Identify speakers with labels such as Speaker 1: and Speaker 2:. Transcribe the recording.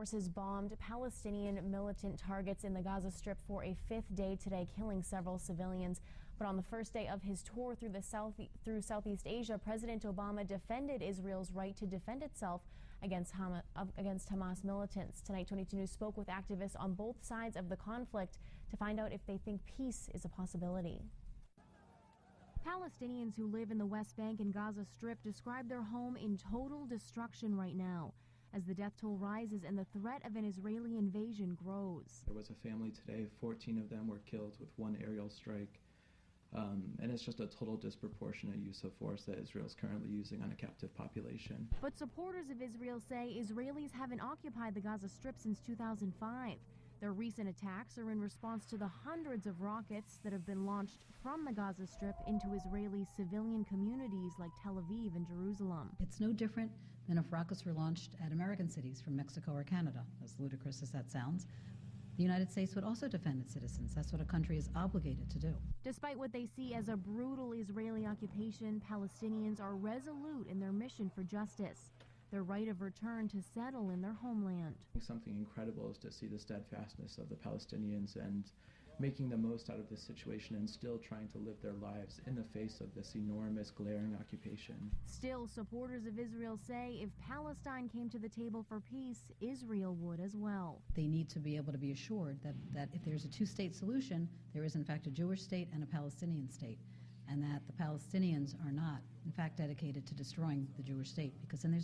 Speaker 1: forces bombed Palestinian militant targets in the Gaza Strip for a fifth day today, killing several civilians. But on the first day of his tour through Southeast Asia, President Obama defended Israel's right to defend itself against Hamas militants. Tonight, 22 News spoke with activists on both sides of the conflict to find out if they think peace is a possibility. Palestinians who live in the West Bank and Gaza Strip describe their home in total destruction right now, as the death toll rises and the threat of an Israeli invasion grows.
Speaker 2: There was a family today, 14 of them were killed with one aerial strike. And it's just a total disproportionate use of force that Israel is currently using on a captive population.
Speaker 1: But supporters of Israel say Israelis haven't occupied the Gaza Strip since 2005. Their recent attacks are in response to the hundreds of rockets that have been launched from the Gaza Strip into Israeli civilian communities like Tel Aviv and Jerusalem.
Speaker 3: It's no different than if rockets were launched at American cities from Mexico or Canada, as ludicrous as that sounds. The United States would also defend its citizens. That's what a country is obligated to do.
Speaker 1: Despite what they see as a brutal Israeli occupation, Palestinians are resolute in their mission for justice, their right of return to settle in their homeland.
Speaker 2: Something incredible is to see the steadfastness of the Palestinians and making the most out of this situation and still trying to live their lives in the face of this enormous, glaring occupation.
Speaker 1: Still, supporters of Israel say if Palestine came to the table for peace, Israel would as well.
Speaker 3: They need to be able to be assured that if there's a two-state solution, there is in fact a Jewish state and a Palestinian state, and that the Palestinians are not in fact dedicated to destroying the Jewish state, because then there's